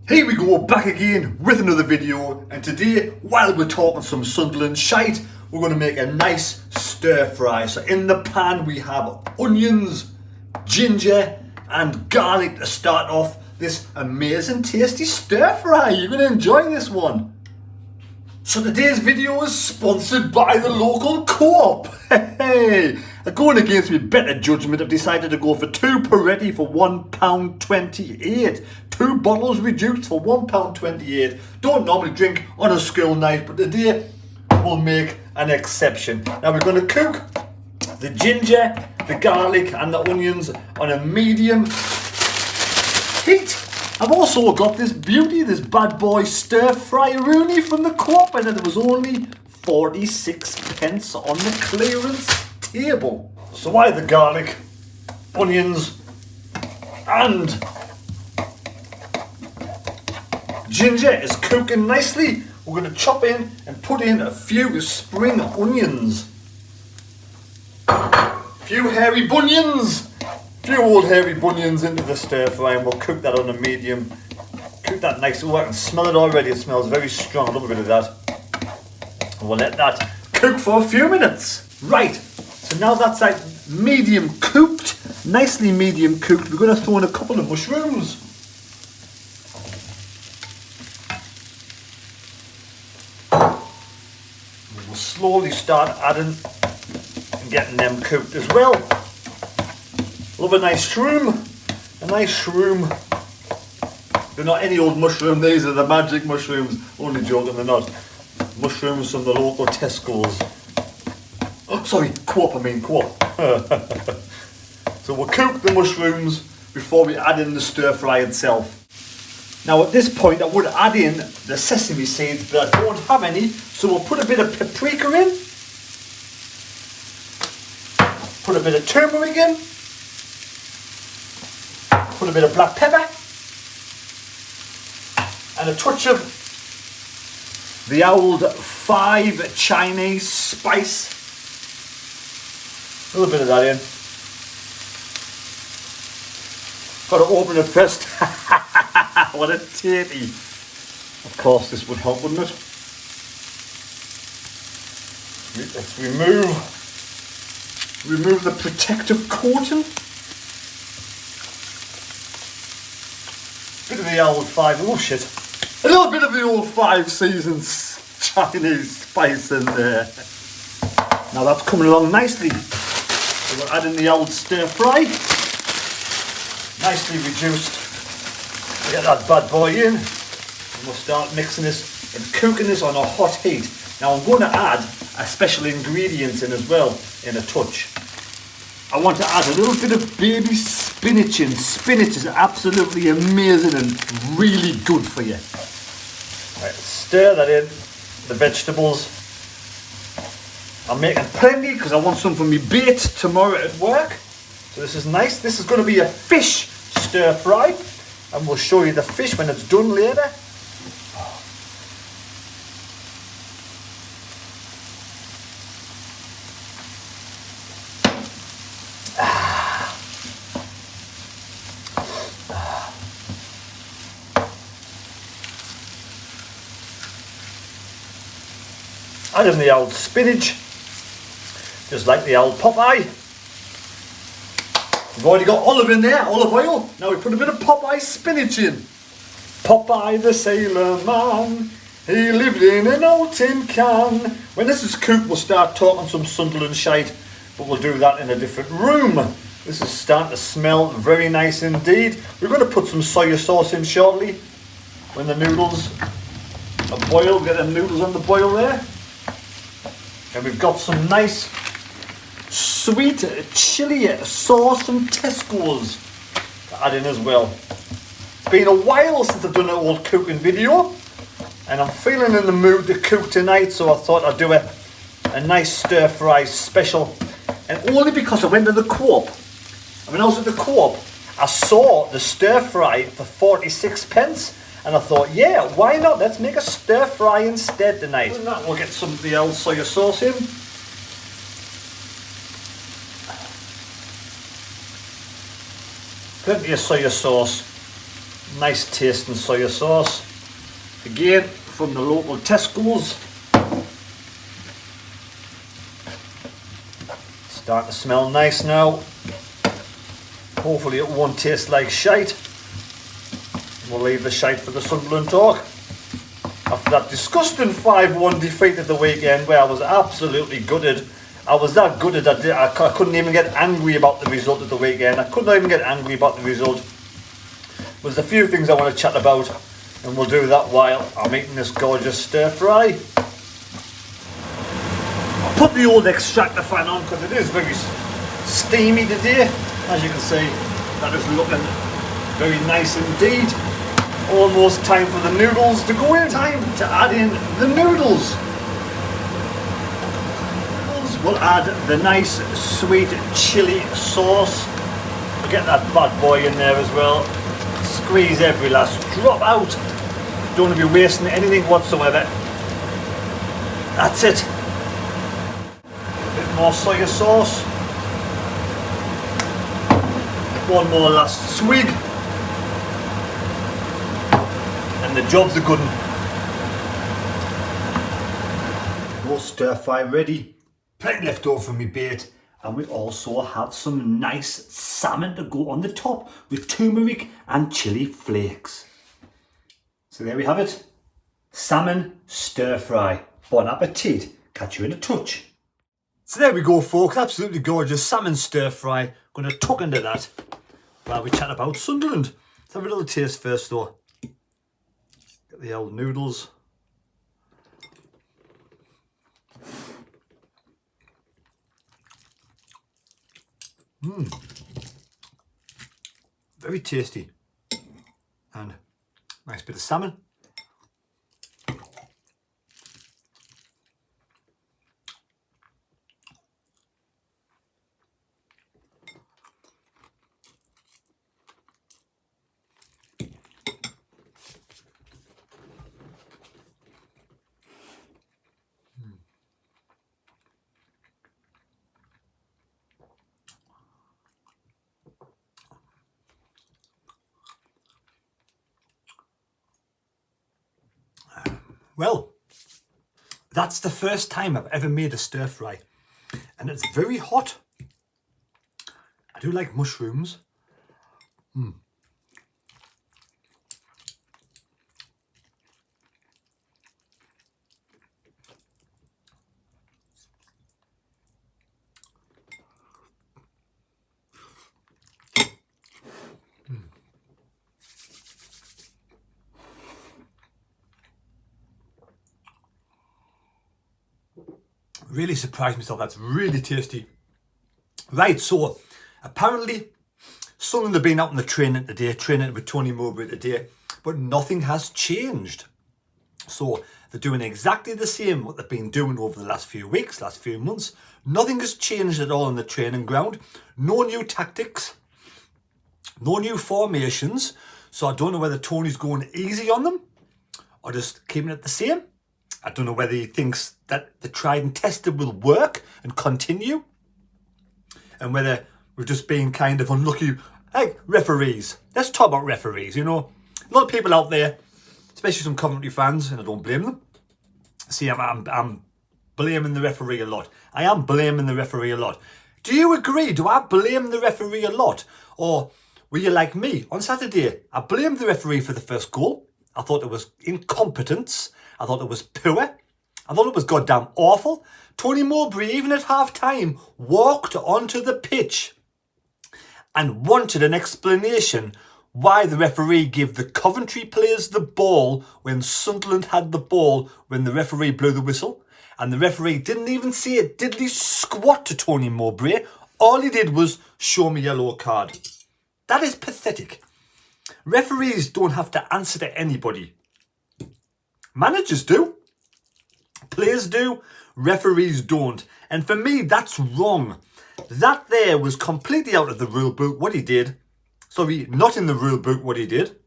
Here we go, back again with another video, and today, while we're talking some Sunderland shite, we're going to make a nice stir fry. So in the pan we have onions, ginger and garlic to start off this amazing tasty stir fry. You're going to enjoy this one. So today's video is sponsored by the local co-op. Hey, going against my better judgment, I've decided to go for 2 Peretti for £1.28. 2 bottles reduced for £1.28. Don't normally drink on a school night, but today we'll make an exception. Now we're going to cook the ginger, the garlic and the onions on a medium heat. I've also got this beauty, this bad boy stir fry Rooney from the co-op, and it was only 46p on the clearance table. So while the garlic, onions and ginger is cooking nicely, we're going to chop in and put in a few spring onions. A few hairy bunions. Few old hairy bunions into the stir fry, and we'll cook that on a medium. Cook that nice. Oh, I can smell it already. It smells very strong. A little bit of that. And we'll let that cook for a few minutes. Right. So now that's like medium cooked, nicely medium cooked, we're going to throw in a couple of mushrooms. We'll slowly start adding and getting them cooked as well. Love a nice shroom. A nice shroom. They're not any old mushroom, these are the magic mushrooms. Only joking, they're not. Mushrooms from the local Tesco's. Oh, sorry, co-op, co-op. So we'll cook the mushrooms before we add in the stir fry itself. Now at this point I would add in the sesame seeds, but I don't have any, so we'll put a bit of paprika in. Put a bit of turmeric in. Put a bit of black pepper and a touch of the old 5 Chinese spice. A little bit of that in. Got to open it first. What a tatty. Of course this would help, wouldn't it? Let's remove the protective coating. Bit of the old 5, oh shit, a little bit of the old 5 Seasons Chinese spice in there. Now that's coming along nicely. So we'll add in the old stir fry, nicely reduced. We'll get that bad boy in, and we'll start mixing this and cooking this on a hot heat. Now I'm going to add a special ingredient in as well, in a touch. I want to add a little bit of baby spinach in. Spinach is absolutely amazing and really good for you. Right, stir that in, the vegetables. I'm making plenty because I want some for me bait tomorrow at work. So this is nice. This is going to be a fish stir fry, and we'll show you the fish when it's done later. Add in the old spinach, just like the old Popeye. We've already got olive in there, olive oil. Now we put a bit of Popeye spinach in. Popeye the sailor man, he lived in an old tin can. When this is cooked we'll start talking some Sunderland shite, but we'll do that in a different room. This is starting to smell very nice indeed. We're going to put some soya sauce in shortly when the noodles are boiled. Get the noodles on the boil there. And we've got some nice sweet chili sauce from Tesco's to add in as well. It's been a while since I've done an old cooking video, and I'm feeling in the mood to cook tonight, so I thought I'd do a nice stir fry special. And only because I went to the co-op. When I was at the co-op, I saw the stir fry for 46p. And I thought, yeah, why not? Let's make a stir fry instead tonight. And that, we'll get some of the old soya sauce in. Plenty of soya sauce. Nice tasting soya sauce. Again, from the local Tesco's. Starting to smell nice now. Hopefully it won't taste like shite. We'll leave the shite for the Sunderland talk. After that disgusting 5-1 defeat at the weekend where I was absolutely gutted. I was that gutted that I couldn't even get angry about the result at the weekend. I couldn't even get angry about the result. There's a few things I want to chat about, and we'll do that while I'm eating this gorgeous stir fry. I'll put the old extractor fan on because it is very steamy today. As you can see, that is looking very nice indeed. Almost time for the noodles to go in. Time to add in the noodles. We'll add the nice sweet chili sauce. We'll get that bad boy in there as well. Squeeze every last drop out. Don't want to be wasting anything whatsoever. That's it. A bit more soya sauce. One more last swig. And the job's a good one. More stir fry ready. Plenty left over from my bait, and we also have some nice salmon to go on the top with turmeric and chili flakes. So there we have it. Salmon stir fry. Bon appetit. Catch you in a touch. So there we go, folks. Absolutely gorgeous salmon stir fry. Going to tuck into that while we chat about Sunderland. Let's have a little taste first though. Get the old noodles. Very tasty, and nice bit of salmon. Well, that's the first time I've ever made a stir fry, and it's very hot. I do like mushrooms. Really surprised myself. That's really tasty. Right, so apparently Sunderland have been out on the training today, training with Tony Mowbray today, but nothing has changed. So they're doing exactly the same what they've been doing over the last few weeks, last few months. Nothing has changed at all on the training ground. No new tactics, no new formations. So I don't know whether Tony's going easy on them or just keeping it the same. I don't know whether he thinks that the tried and tested will work and continue, and whether we've just been kind of unlucky. Hey, referees. Let's talk about referees. You know, a lot of people out there, especially some Coventry fans, and I don't blame them. See, I'm blaming the referee a lot. I am blaming the referee a lot. Do you agree? Do I blame the referee a lot? Or were you like me on Saturday? I blamed the referee for the first goal. I thought it was incompetence. I thought it was poor. I thought it was goddamn awful. Tony Mowbray, even at half-time, walked onto the pitch and wanted an explanation why the referee gave the Coventry players the ball when Sunderland had the ball when the referee blew the whistle. And the referee didn't even say it diddly squat to Tony Mowbray. All he did was show me a yellow card. That is pathetic. Referees don't have to answer to anybody. Managers do. Players do. Referees don't. And for me, that's wrong. That there was completely out of the rule book, what he did. Sorry, not in the rule book, what he did.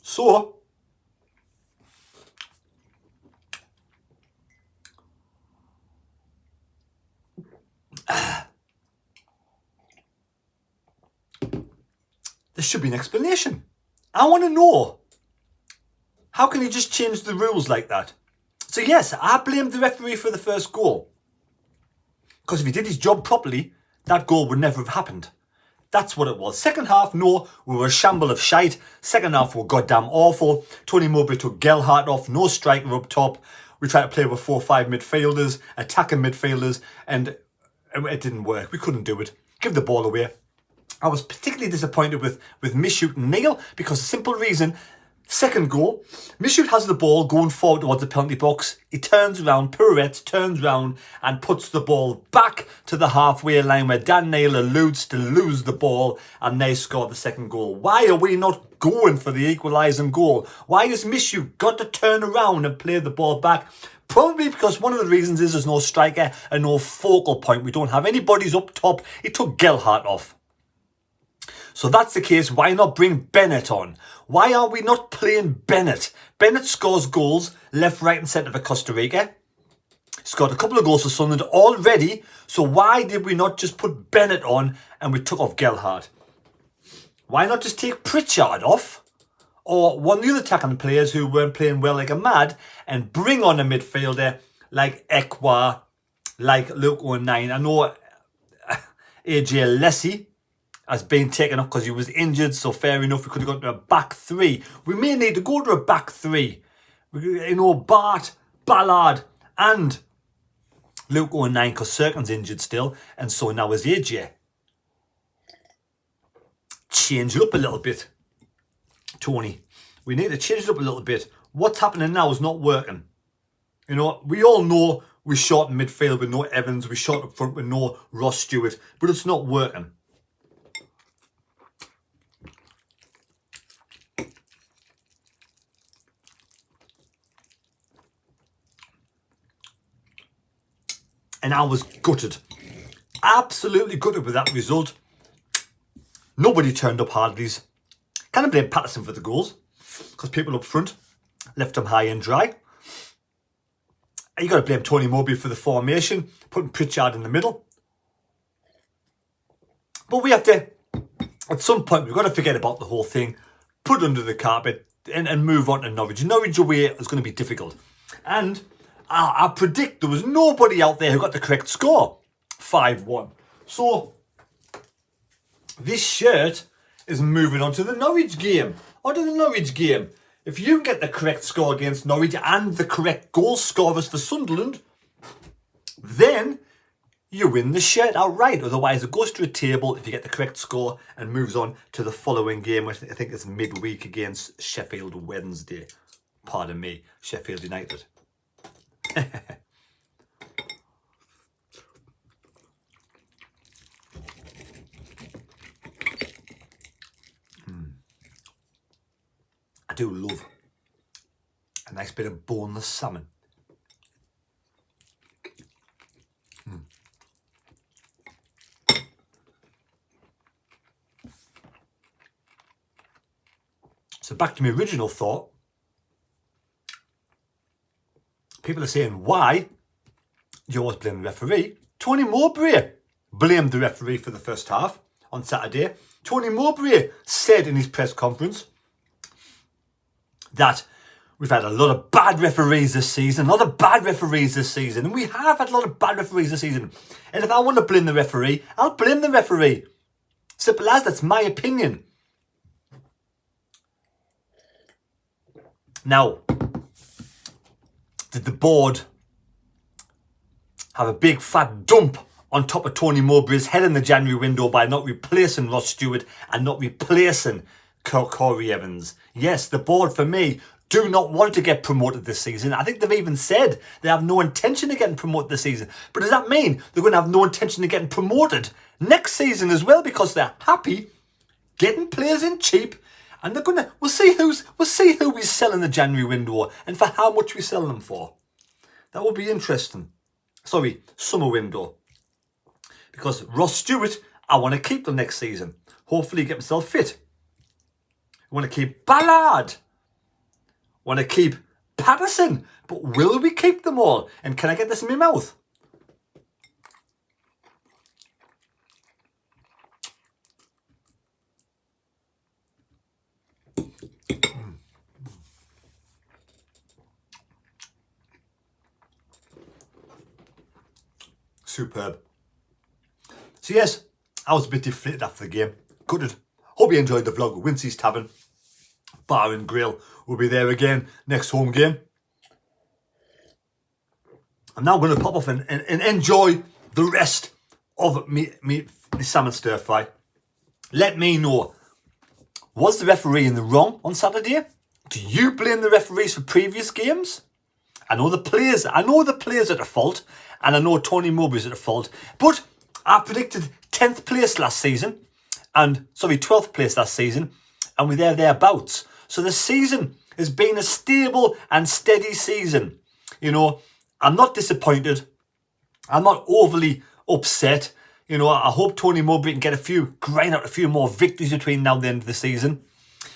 So, there should be an explanation. I want to know. How can you just change the rules like that? So yes, I blamed the referee for the first goal. Because if he did his job properly, that goal would never have happened. That's what it was. Second half, no, we were a shamble of shite. Second half were goddamn awful. Tony Mowbray took Gelhardt off, no striker up top. We tried to play with 4 or 5 midfielders, attacking midfielders, and it didn't work. We couldn't do it. Give the ball away. I was particularly disappointed with Mishoot and Neil because the simple reason, second goal, Mishoot has the ball going forward towards the penalty box. He turns around, pirouettes, turns around and puts the ball back to the halfway line where Dan Neil alludes to lose the ball and they score the second goal. Why are we not going for the equalising goal? Why has Mishoot got to turn around and play the ball back? Probably because one of the reasons is there's no striker and no focal point. We don't have anybody's up top. He took Gelhardt off. So that's the case. Why not bring Bennett on? Why are we not playing Bennett? Bennett scores goals left, right and centre for Costa Rica. Scored a couple of goals for Sunderland already. So why did we not just put Bennett on and we took off Gelhardt? Why not just take Pritchard off? Or one of the other attacking players who weren't playing well like a mad and bring on a midfielder like Ekwa, like Luke O'Nien. I know AJ Lessie has been taken off because he was injured, so fair enough, we could have gone to a back 3. We may need to go to a back 3. You know, Bart, Ballard and Luke O'Nien because Serkin's injured still, and so now is AJ. Change it up a little bit, Tony. We need to change it up a little bit. What's happening now is not working. You know, we all know we short in midfield with no Evans, we short up front with no Ross Stewart, but it's not working. And I was gutted. Absolutely gutted with that result. Nobody turned up Hardleys. Kind of blame Patterson for the goals. Because people up front left them high and dry. And you got to blame Tony Mowbray for the formation. Putting Pritchard in the middle. But we have to, at some point, we've got to forget about the whole thing. Put it under the carpet and move on to Norwich. Norwich away is going to be difficult. And I predict there was nobody out there who got the correct score. 5-1. So, this shirt is moving on to the Norwich game. If you get the correct score against Norwich and the correct goal scorers for Sunderland, then you win the shirt outright. Otherwise, it goes to a table if you get the correct score and moves on to the following game, which I think is midweek against Sheffield Wednesday. Pardon me, Sheffield United. I do love a nice bit of boneless salmon. So back to my original thought. People are saying, why do you always blame the referee? Tony Mowbray blamed the referee for the first half on Saturday. Tony Mowbray said in his press conference that we've had a lot of bad referees this season, and we have had a lot of bad referees this season. And if I want to blame the referee, I'll blame the referee. Simple as, that's my opinion. Now, did the board have a big fat dump on top of Tony Mowbray's head in the January window by not replacing Ross Stewart and not replacing Corey Evans? Yes, the board, for me, do not want to get promoted this season. I think they've even said they have no intention of getting promoted this season. But does that mean they're going to have no intention of getting promoted next season as well? Because they're happy getting players in cheap, and they're gonna. We'll see who we sell in the January window and for how much we sell them for. That will be interesting. Sorry, summer window. Because Ross Stewart, I want to keep them next season. Hopefully get myself fit. I want to keep Ballard. I want to keep Patterson. But will we keep them all? And can I get this in my mouth? superb. So yes, I was a bit deflated after the game. Gutted. Hope you enjoyed the vlog. Wincy's Tavern Bar and Grill will be there again next home game. I'm now going to pop off and enjoy the rest of me salmon stir fry. Let me know, was the referee in the wrong on Saturday? Do you blame the referees for previous games? I know the players are at fault, and I know Tony Mowbray's at fault, but I predicted 10th place last season, 12th place last season, and we're thereabouts. So the season has been a stable and steady season. You know, I'm not disappointed. I'm not overly upset. You know, I hope Tony Mowbray can grind out a few more victories between now and the end of the season.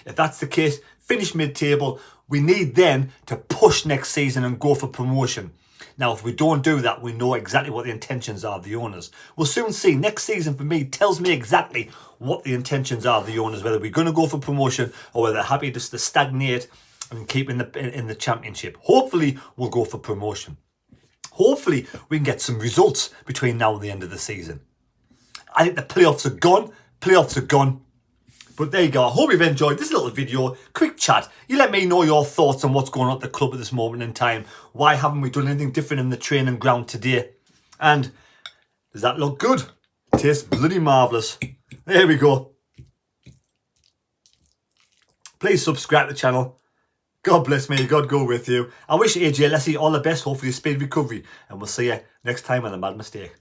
If that's the case, finish mid-table. We need then to push next season and go for promotion. Now, if we don't do that, we know exactly what the intentions are of the owners. We'll soon see. Next season, for me, tells me exactly what the intentions are of the owners, whether we're going to go for promotion or whether they're happy just to stagnate and keep in the championship. Hopefully, we'll go for promotion. Hopefully, we can get some results between now and the end of the season. I think the playoffs are gone. Playoffs are gone. But there you go. I hope you've enjoyed this little video. Quick chat. You let me know your thoughts on what's going on at the club at this moment in time. Why haven't we done anything different in the training ground today? And does that look good? Tastes bloody marvellous. There we go. Please subscribe to the channel. God bless me. God go with you. I wish AJ Leslie all the best. Hopefully a speedy recovery. And we'll see you next time on The Mad Mistake.